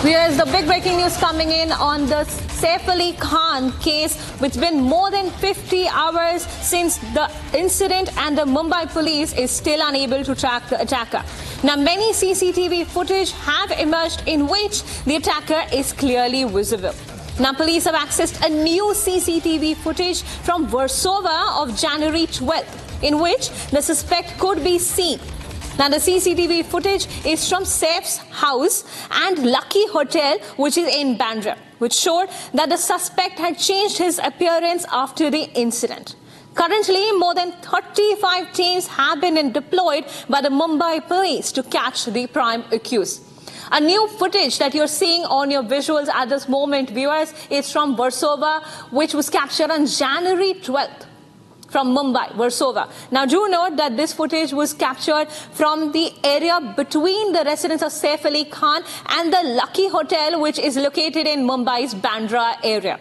Here's the big breaking news coming in on the Saif Ali Khan case. It's been more than 50 hours since the incident and the Mumbai police is still unable to track the attacker. Now, many CCTV footage have emerged in which the attacker is clearly visible. Now, police have accessed a new CCTV footage from Versova of January 12th, in which the suspect could be seen. Now, the CCTV footage is from Saif's house and Lucky Hotel, which is in Bandra, which showed that the suspect had changed his appearance after the incident. Currently, more than 35 teams have been deployed by the Mumbai police to catch the prime accused. A new footage that you're seeing on your visuals at this moment, viewers, is from Versova, which was captured on January 12th. From Mumbai, Versova. Now, do note that this footage was captured from the area between the residence of Saif Ali Khan and the Lucky Hotel, which is located in Mumbai's Bandra area.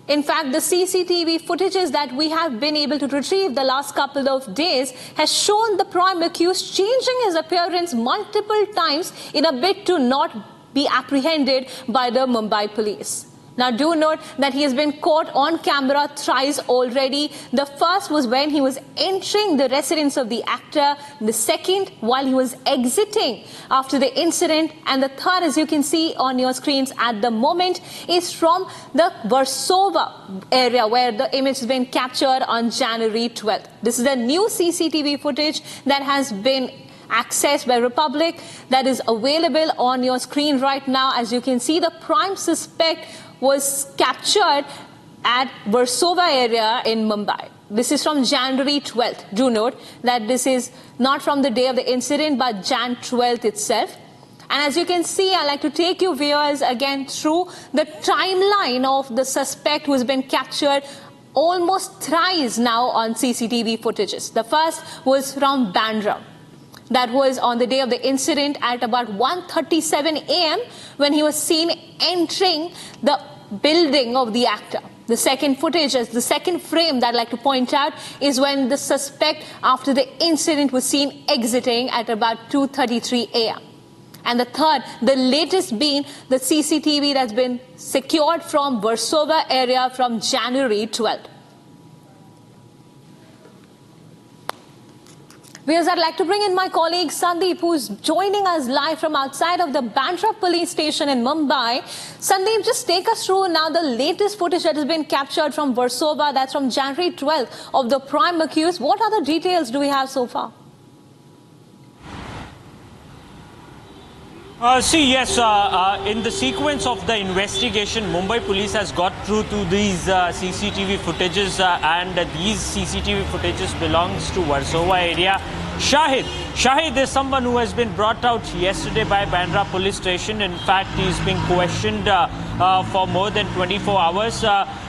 In fact, the CCTV footages that we have been able to retrieve the last couple of days has shown the prime accused changing his appearance multiple times in a bid to not be apprehended by the Mumbai police. Now, do note that he has been caught on camera thrice already. The first was when he was entering the residence of the actor. The second, while he was exiting after the incident. And the third, as you can see on your screens at the moment, is from the Versova area where the image has been captured on January 12th. This is the new CCTV footage that has been accessed by Republic, that is available on your screen right now. As you can see, the prime suspect was captured at Versova area in Mumbai. This is from January 12th. Do note that this is not from the day of the incident, but Jan 12th itself. And as you can see, I'd like to take you viewers again through the timeline of the suspect who has been captured almost thrice now on CCTV footages. The first was from Bandra. That was on the day of the incident at about 1:37 a.m. when he was seen entering the building of the actor. The second footage, the second frame that I'd like to point out, is when the suspect after the incident was seen exiting at about 2:33 a.m. And the third, the latest being the CCTV that's been secured from Versova area from January 12th. Because I'd like to bring in my colleague Sandeep, who's joining us live from outside of the Bandra police station in Mumbai. Sandeep, just take us through now the latest footage that has been captured from Versova, that's from January 12th, of the prime accused. What other details do we have so far? In the sequence of the investigation, Mumbai police has got through to these CCTV footages and these CCTV footages belongs to Versova area. Shahid is someone who has been brought out yesterday by Bandra police station. In fact, he's been questioned for more than 24 hours.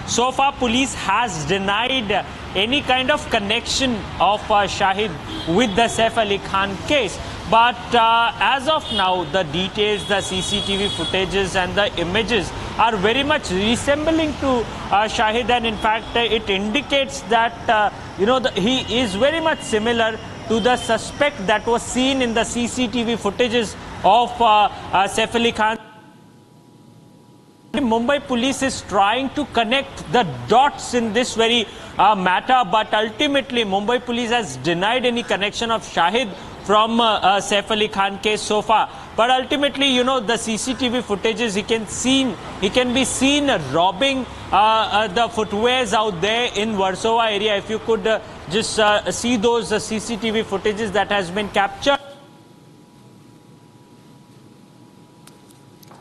So far, police has denied any kind of connection of Shahid with the Saif Ali Khan case. But as of now, the details, the CCTV footages and the images are very much resembling to Shahid. And in fact, it indicates that, he is very much similar to the suspect that was seen in the CCTV footages of Saif Ali Khan. Mumbai police is trying to connect the dots in this very matter, but ultimately Mumbai police has denied any connection of Shahid from Saif Ali Khan case so far. But ultimately, the CCTV footages, he can be seen robbing the footwears out there in Versova area. If you could just see those CCTV footages that has been captured.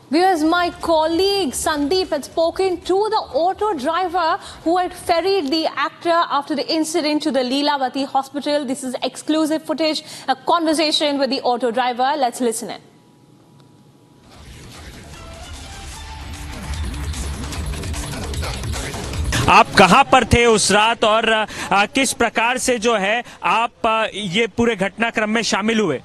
Because my colleague Sandeep had spoken to the auto driver who had ferried the actor after the incident to the Leelavati hospital. This is exclusive footage, a conversation with the auto driver. Let's listen in. आप कहां पर थे उस रात और किस प्रकार से जो है आप ये पूरे घटनाक्रम में शामिल हुए?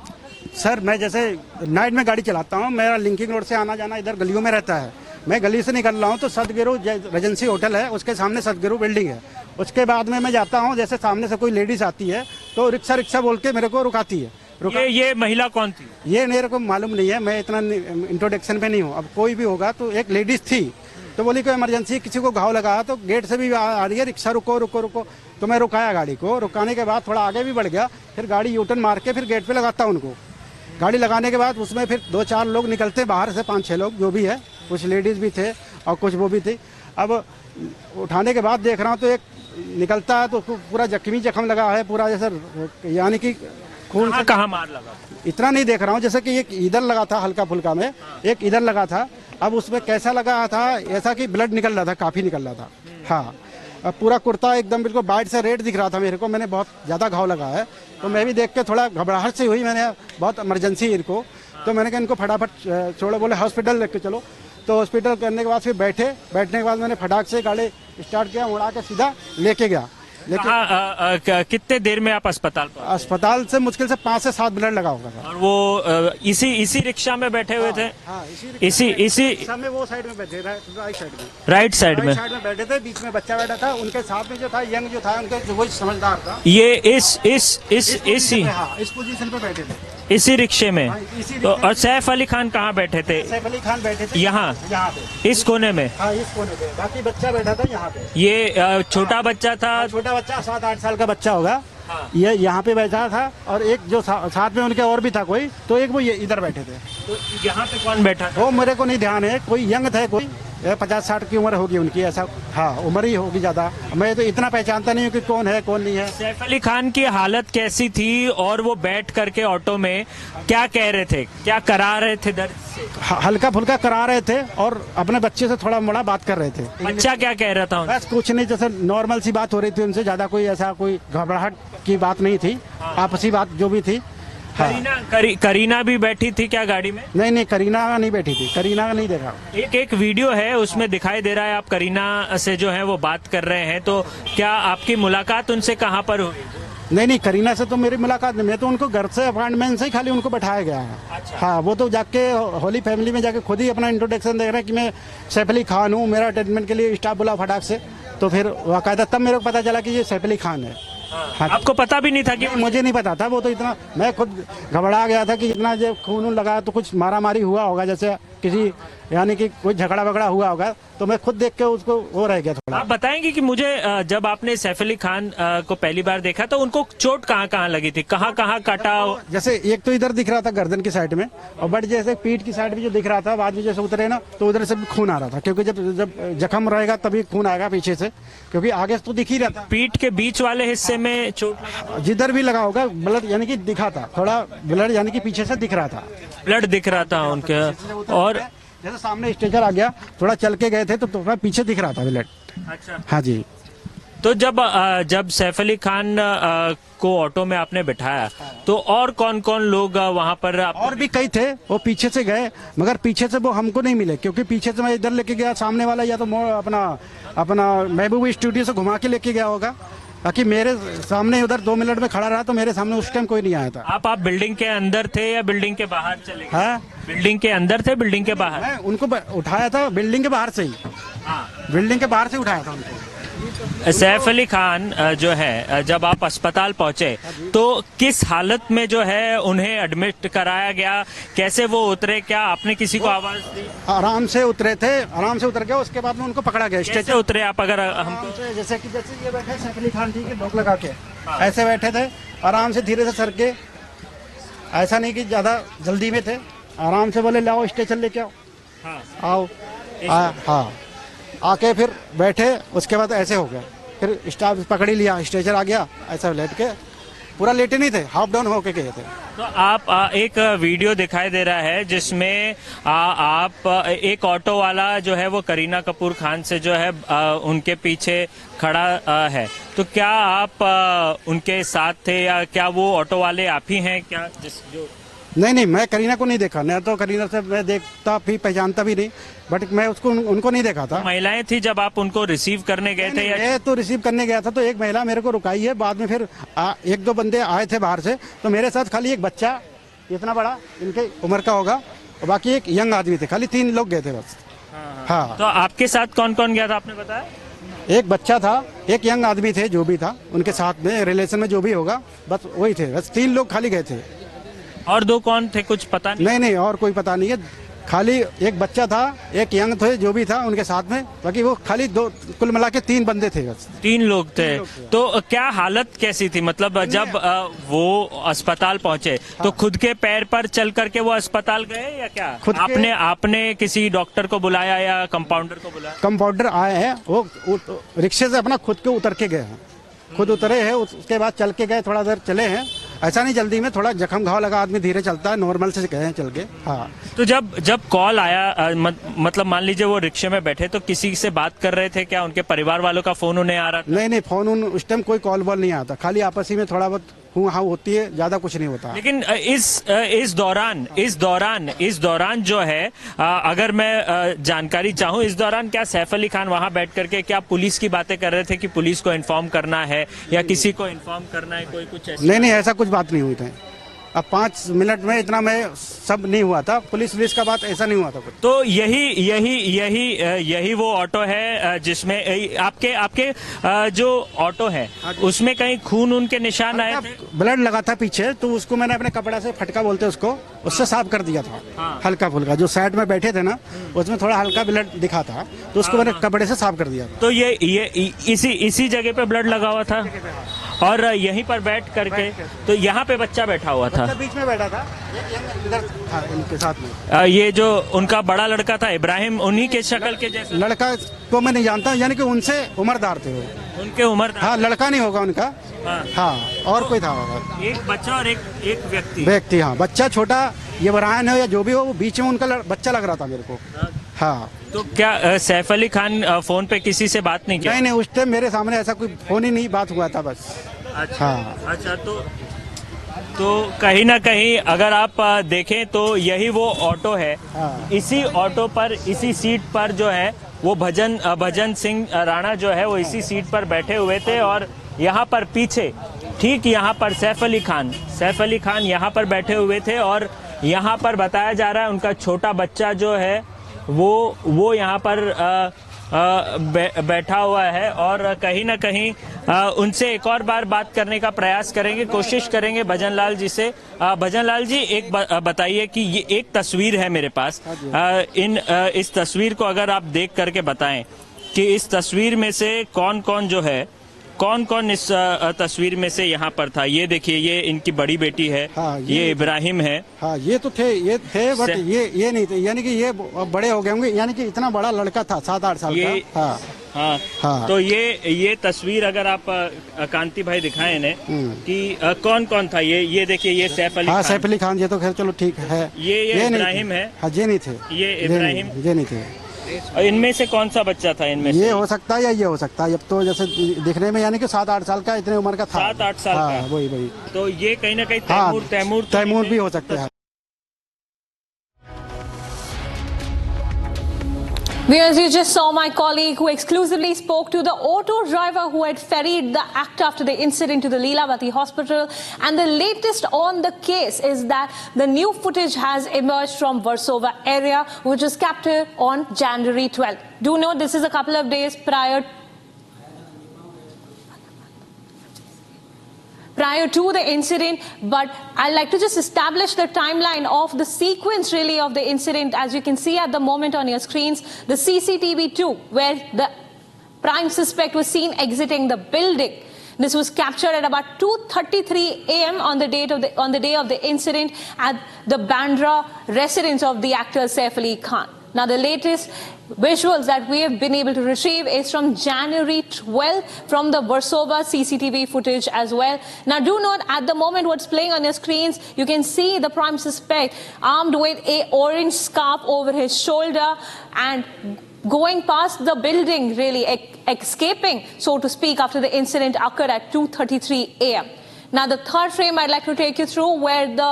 सर, मैं जैसे नाइट में गाड़ी चलाता हूँ, मेरा लिंकिंग रोड से आना जाना इधर गलियों में रहता है। मैं गली से निकल रहा हूँ तो सदगुरु रेजेंसी होटल है, उसके सामने सदगुरु बिल्डिंग है। उसके बाद में मैं जाता हूँ, जैसे सामने से कोई लेडीज आती है तो रिक्शा बोल के मेरे को रुकाती है। ये महिला कौन थी? ये मेरे को मालूम नहीं है, मैं इतना इंट्रोडक्शन पे नहीं हूँ। अब कोई भी होगा तो एक लेडीज थी, तो बोली कोई इमरजेंसी, किसी को घाव लगा, तो गेट से भी आ रही है रिक्शा, रुको रुको रुको। तो मैं रुकाया गाड़ी को, रुकाने के बाद थोड़ा आगे भी बढ़ गया, फिर गाड़ी यूटर्न मार के फिर गेट पे लगाता उनको। गाड़ी लगाने के बाद उसमें फिर 2-4 लोग निकलते बाहर से, 5-6 लोग जो भी है, कुछ लेडीज भी थे और कुछ वो भी थी। अब उठाने के बाद देख रहा हूँ तो एक निकलता है तो पूरा जख्म लगा है पूरा, जैसे यानी कि खून से। कहाँ मार लगा? इतना नहीं देख रहा हूँ, जैसे कि एक इधर लगा था हल्का फुल्का में, एक इधर लगा था। अब उसमें कैसा लगा था, ऐसा कि ब्लड निकल रहा था, काफी निकल रहा था। हाँ, अब पूरा कुर्ता एकदम बिल्कुल बाइट से रेड दिख रहा था मेरे को। मैंने बहुत ज़्यादा घाव लगा है, तो मैं भी देख के थोड़ा घबराहट से हुई। मैंने बहुत इमरजेंसी है इनको, तो मैंने कहा इनको फटाफट छोड़ो, बोले हॉस्पिटल लेके चलो। तो हॉस्पिटल करने के बाद फिर बैठने के बाद मैंने फटाक से गाड़ी स्टार्ट किया, उड़ा के सीधा लेके गया। लेकिन कितने देर में आप अस्पताल पहुंचे? अस्पताल से मुश्किल से 5 से 7 मिनट लगा होगा। और वो इसी रिक्शा में बैठे हुए थे? हाँ, इसी में वो साइड में बैठे, राइट साइड में, राइट साइड में बैठे थे। बीच में बच्चा बैठा था, उनके साथ में जो था यंग जो था, उनके वही समझदार था। ये इस पोजीशन पे बैठे थे, इसी रिक्शे में। तो और सैफ अली खान कहाँ बैठे थे? सैफ अली खान बैठे थे यहाँ पे, इस कोने में। हाँ, इस कोने पे। बाकी बच्चा बैठा था यहाँ पे। ये छोटा बच्चा था? छोटा बच्चा 7-8 साल का बच्चा होगा। ये यहाँ पे बैठा था, और एक जो साथ में उनके और भी था कोई, तो एक वो ये इधर बैठे थे। तो यहाँ पे कौन बैठा था? वो मेरे को नहीं ध्यान है, कोई यंग थे, कोई 50-60 की उम्र होगी उनकी, ऐसा। हाँ, उम्र ही होगी ज्यादा। मैं तो इतना पहचानता नहीं हूँ कि कौन है कौन नहीं है। सैफ अली खान की हालत कैसी थी, और वो बैठ करके ऑटो में क्या कह रहे थे, क्या करा रहे थे दर्द से? हल्का फुल्का करा रहे थे, और अपने बच्चे से थोड़ा मोड़ा बात कर रहे थे। बच्चा क्या कह रहा था? बस कुछ नहीं, जैसे नॉर्मल सी बात हो रही थी उनसे, ज्यादा कोई ऐसा कोई घबराहट की बात नहीं थी। आपसी बात जो भी थी। हाँ। करीना भी बैठी थी क्या गाड़ी में? नहीं, करीना नहीं बैठी थी, करीना का नहीं देखा। एक वीडियो है, उसमें दिखाई दे रहा है आप करीना से जो है वो बात कर रहे हैं। तो क्या आपकी मुलाकात उनसे कहाँ पर हुई? नहीं, करीना से तो मेरी मुलाकात नहीं। मैं तो उनको घर से अपार्टमेंट से ही खाली उनको बैठाया गया है। अच्छा। हाँ, वो तो जाके होली फैमिली में जाके खुद ही अपना इंट्रोडक्शन दे रहे हैं कि मैं सैफ अली खान हूँ, मेरा ट्रीटमेंट के लिए स्टाफ बुला फटाक से। तो फिर वाकायदा तब मेरे को पता चला कि ये सैफ अली खान है। हाँ। आपको पता भी नहीं था कि? मुझे नहीं पता था, वो तो इतना, मैं खुद घबरा गया था कि इतना जब खून लगा तो कुछ मारा मारी हुआ होगा, जैसे किसी यानी कि कोई झगड़ा वगड़ा हुआ होगा। तो मैं खुद देख के उसको वो रह गया थोड़ा। आप बताएंगे कि मुझे जब आपने सैफ अली खान को पहली बार देखा तो उनको चोट कहाँ कहाँ लगी थी, कहाँ कहाँ काटा? जैसे एक तो इधर दिख रहा था गर्दन की साइड में, और बट जैसे पीठ की साइड में जो दिख रहा था, बाद में जैसे उतरे ना तो उधर से भी खून आ रहा था, क्योंकि जब जख्म रहेगा तभी खून आएगा पीछे से, क्योंकि आगे तो दिख ही रहा था। पीठ के बीच वाले हिस्से में चोट लगा? जिधर भी लगा होगा ब्लड यानी कि दिखा था, थोड़ा ब्लड यानी कि पीछे से दिख रहा था, ब्लड दिख रहा था उनके। और जैसे सामने स्ट्रेचर आ गया, थोड़ा चल के गए थे तो थोड़ा पीछे दिख रहा था ब्लड। अच्छा। हाँ जी। तो जब सैफ अली खान को ऑटो में आपने बिठाया तो और कौन कौन लोग वहाँ पर? और भी कई थे, वो पीछे से गए, मगर पीछे से वो हमको नहीं मिले, क्योंकि पीछे से मैं इधर लेके गया, सामने वाला या तो अपना महबूब स्टूडियो से घुमा के लेके गया होगा, बाकी मेरे सामने उधर 2 मिनट में खड़ा रहा, तो मेरे सामने उस टाइम कोई नहीं आया था। आप बिल्डिंग के अंदर थे या बिल्डिंग के बाहर चले गए? हाँ, बिल्डिंग के अंदर थे, बिल्डिंग के बाहर? मैं उनको उठाया था बिल्डिंग के बाहर से ही। बिल्डिंग के बाहर से उठाया था उनको। सैफ अली खान जो है, जब आप अस्पताल पहुंचे तो किस हालत में जो है उन्हें एडमिट कराया गया, कैसे वो उतरे, क्या आपने किसी को आवाज दी? आराम से उतरे थे, आराम से उतर गए, उसके बाद में उनको पकड़ा गया। कैसे उतरे आप? अगर हमको जैसे ये बैठे सैफ अली खान जी के लोग लगा के ऐसे बैठे थे, आराम से धीरे से सर के, ऐसा नहीं कि ज्यादा जल्दी में थे, आराम से बोले लाओ स्टेशन लेके आओ। आओ। हाँ, आके फिर बैठे, उसके बाद ऐसे हो गया, फिर स्टाफ पकड़ ही लिया, स्ट्रेचर आ गया, ऐसा लेट के, पूरा लेटे नहीं थे, हाफ डाउन होके गए थे। तो आप एक वीडियो दिखाई दे रहा है जिसमें आप एक ऑटो वाला जो है वो करीना कपूर खान से जो है उनके पीछे खड़ा है, तो क्या आप उनके साथ थे या क्या वो ऑटो वाले आप ही हैं क्या? जो नहीं, मैं करीना को नहीं देखा, नहीं तो करीना से मैं देखता भी पहचानता भी नहीं, बट मैं उनको नहीं देखा था। महिलाएं थी जब आप उनको रिसीव करने गए थे? मैं तो रिसीव करने गया था, तो एक महिला मेरे को रुकाई है, बाद में फिर 1-2 बंदे आए थे बाहर से, तो मेरे साथ खाली एक बच्चा इतना बड़ा इनके उम्र का होगा, और बाकी एक यंग आदमी थे, खाली 3 लोग गए थे बस। हाँ। तो आपके साथ कौन कौन गया था आपने बताया? एक बच्चा था, एक यंग आदमी थे जो भी था उनके साथ में रिलेशन में जो भी होगा, बस वही थे, बस 3 लोग खाली गए थे। और दो कौन थे कुछ पता नहीं? नहीं नहीं, और कोई पता नहीं है। खाली एक बच्चा था, एक यंग थे जो भी था उनके साथ में, बाकी वो खाली दो, कुल मिला के 3 बंदे थे बस। 3 लोग थे। तो क्या हालत कैसी थी, मतलब जब वो अस्पताल पहुंचे तो खुद के पैर पर चल करके वो अस्पताल गए या क्या? आपने किसी डॉक्टर को बुलाया या कंपाउंडर को बुलाया? कंपाउंडर आए हैं, वो रिक्शे से अपना खुद के उतर के गए हैं, खुद उतरे हैं, उसके बाद चल के गए, थोड़ा देर चले हैं। ऐसा नहीं जल्दी में, थोड़ा जख्म घाव लगा आदमी धीरे चलता है, नॉर्मल से गए हैं चल के। हाँ। तो जब कॉल आया, मतलब मान लीजिए वो रिक्शे में बैठे तो किसी से बात कर रहे थे क्या? उनके परिवार वालों का फोन उन्हें आ रहा था? नहीं, फोन उस टाइम कोई कॉल बॉल नहीं आता, खाली आपस ही में थोड़ा बहुत हूँ हाँ होती है, ज्यादा कुछ नहीं होता। लेकिन इस दौरान जो है, अगर मैं जानकारी चाहूँ, इस दौरान क्या सैफ अली खान वहां बैठ करके क्या पुलिस की बातें कर रहे थे कि पुलिस को इन्फॉर्म करना है या किसी को इन्फॉर्म करना है, कोई कुछ ऐसा? नहीं, ऐसा कुछ बात नहीं हुई थी। अब 5 मिनट में इतना में सब नहीं हुआ था, पुलिस का बात ऐसा नहीं हुआ था कुछ। तो यही वो ऑटो है जिसमें आपके जो ऑटो है उसमें कहीं खून उनके निशान आए थे? ब्लड लगा था पीछे, तो उसको मैंने अपने कपड़ा से, फटका बोलते उसको, उससे साफ कर दिया था। हाँ। हल्का फुल्का जो साइड में बैठे थे ना, उसमें थोड़ा हल्का ब्लड दिखा था, तो उसको मैंने कपड़े से साफ कर दिया था। तो ये इसी जगह पे ब्लड लगा हुआ था और यहीं पर बैठ करके, तो यहाँ पे बच्चा बैठा हुआ था, बीच में बैठा था, इधर था इनके साथ में। ये जो उनका बड़ा लड़का था इब्राहिम, उन्हीं के शक्ल के जैसा लड़का को मैं नहीं जानता, यानी कि उनसे उम्रदार थे वो। उनके उम्र? हाँ, लड़का नहीं होगा उनका। हाँ, और कोई था? एक बच्चा और एक व्यक्ति। हाँ, बच्चा छोटा, ये इब्राहिम है या जो भी हो, वो बीच में उनका बच्चा लग रहा था मेरे को। हाँ। तो क्या सैफ अली खान फोन पे किसी से बात नहीं किया? नहीं, उस टाइम मेरे सामने ऐसा कोई फोन ही नहीं बात हुआ था बस। अच्छा। हाँ। अच्छा, तो कहीं ना कहीं अगर आप देखें तो यही वो ऑटो है। हाँ। इसी ऑटो पर, इसी सीट पर जो है वो भजन सिंह राणा जो है वो इसी सीट पर बैठे हुए थे और यहाँ पर पीछे, ठीक यहाँ पर सैफ अली खान यहाँ पर बैठे हुए थे और यहाँ पर बताया जा रहा है उनका छोटा बच्चा जो है वो यहाँ पर बैठा हुआ है और कहीं ना कहीं उनसे एक और बार बात करने का प्रयास करेंगे, कोशिश करेंगे भजन लाल जी से। भजन लाल जी, एक बताइए कि ये एक तस्वीर है मेरे पास, इस तस्वीर को अगर आप देख करके बताएं कि इस तस्वीर में से कौन इस तस्वीर में से यहाँ पर था? ये देखिए, ये इनकी बड़ी बेटी है। हाँ, ये इब्राहिम है। हाँ, ये थे बट ये नहीं थे, यानी कि ये बड़े हो गए होंगे, यानी कि इतना बड़ा लड़का था 7-8 साल का। हाँ। तो ये तस्वीर अगर आप कांति भाई दिखाएं इन्हें कि कौन था ये देखिए, ये सैफ अली खान। सैफ अली खान, ये तो खैर चलो ठीक है। ये इब्राहिम है। हाँ, ये नहीं थे। ये इब्राहिम, ये नहीं थे। इनमें से कौन सा बच्चा था? इनमें ये हो सकता है या ये हो सकता है, अब तो जैसे दिखने में यानी कि 7-8 साल का, इतने उम्र का था। 7-8 साल का। वही। तो ये कहीं ना कहीं तैमूर भी हो सकते हैं। Viewers, you just saw my colleague who exclusively spoke to the auto driver who had ferried the actor after the incident to the Leelavati hospital. And the latest on the case is that the new footage has emerged from Versova area, which was captured on January 12th. Do note this is a couple of days prior to the incident, but I'd like to just establish the timeline of the sequence really of the incident. As you can see at the moment on your screens, the CCTV2 where the prime suspect was seen exiting the building. This was captured at about 2:33 a.m. on the day of the incident at the Bandra residence of the actor Saif Ali Khan. Now, the latest visuals that we have been able to retrieve is from January 12th from the Versova CCTV footage as well. Now, do note at the moment what's playing on your screens, you can see the prime suspect armed with a orange scarf over his shoulder and going past the building, really escaping, so to speak, after the incident occurred at 2:33 a.m. Now, the third frame I'd like to take you through where the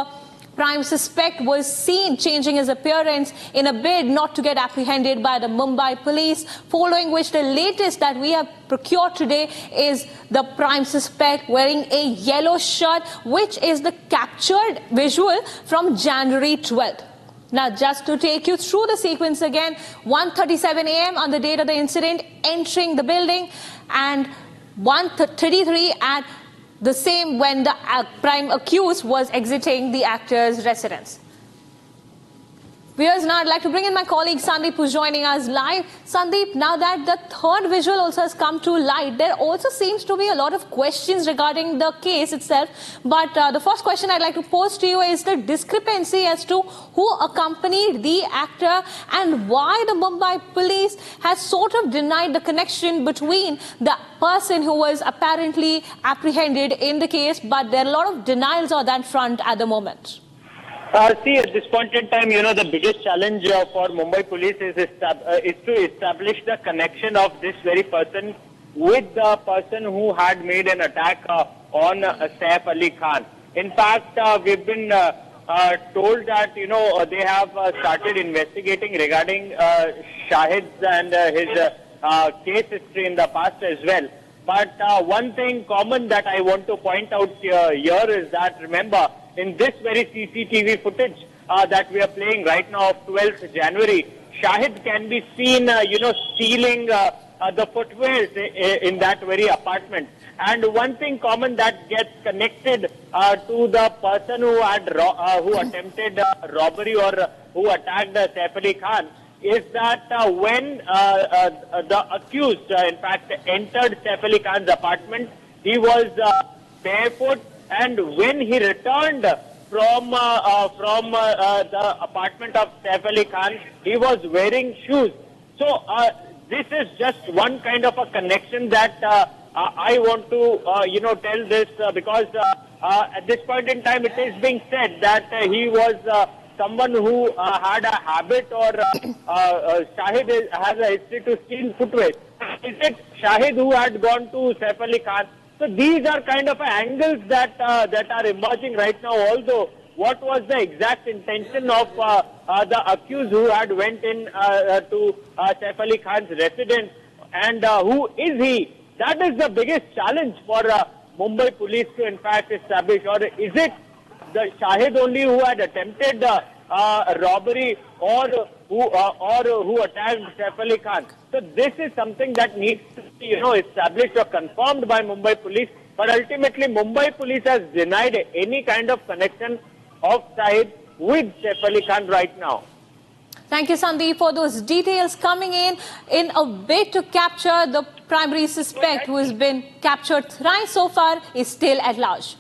prime suspect was seen changing his appearance in a bid not to get apprehended by the Mumbai police, following which the latest that we have procured today is the prime suspect wearing a yellow shirt, which is the captured visual from January 12th. Now, just to take you through the sequence again, 1:37 a.m. on the date of the incident, entering the building, and 1:33 at The same when the prime accused was exiting the actor's residence. Viewers, now I'd like to bring in my colleague Sandeep, who's joining us live. Sandeep, now that the third visual also has come to light, there also seems to be a lot of questions regarding the case itself. But the first question I'd like to pose to you is the discrepancy as to who accompanied the actor and why the Mumbai police has sort of denied the connection between the person who was apparently apprehended in the case. But there are a lot of denials on that front at the moment. See, at this point in time, the biggest challenge for Mumbai police is to establish the connection of this very person with the person who had made an attack on Saif Ali Khan. In fact, we've been told that, they have started investigating regarding Shahid and his case history in the past as well. But one thing common that I want to point out here is that, remember, in this very CCTV footage that we are playing right now of 12th January, Shahid can be seen, stealing the footwears in that very apartment. And one thing common that gets connected to the person who had who attempted robbery or who attacked Saif Ali Khan is that when the accused, in fact, entered Saif Ali Khan's apartment, he was barefoot. And when he returned from the apartment of Saif Ali Khan, he was wearing shoes. So this is just one kind of a connection that I want to tell this because at this point in time it is being said that he was someone who had a habit or Shahid has a history to steal footwear. Is it Shahid who had gone to Saif Ali Khan? So these are kind of angles that are emerging right now. Although what was the exact intention of the accused who had went in to Saif Ali Khan's residence and who is he? That is the biggest challenge for Mumbai police to in fact establish. Or is it the Shahid only who had attempted robbery or who attacked Saif Ali Khan? So this is something that needs to be, established or confirmed by Mumbai police. But ultimately, Mumbai police has denied any kind of connection of Shahid with Saif Ali Khan right now. Thank you, Sandeep, for those details coming in a bid to capture the primary suspect who has been captured thrice so far is still at large.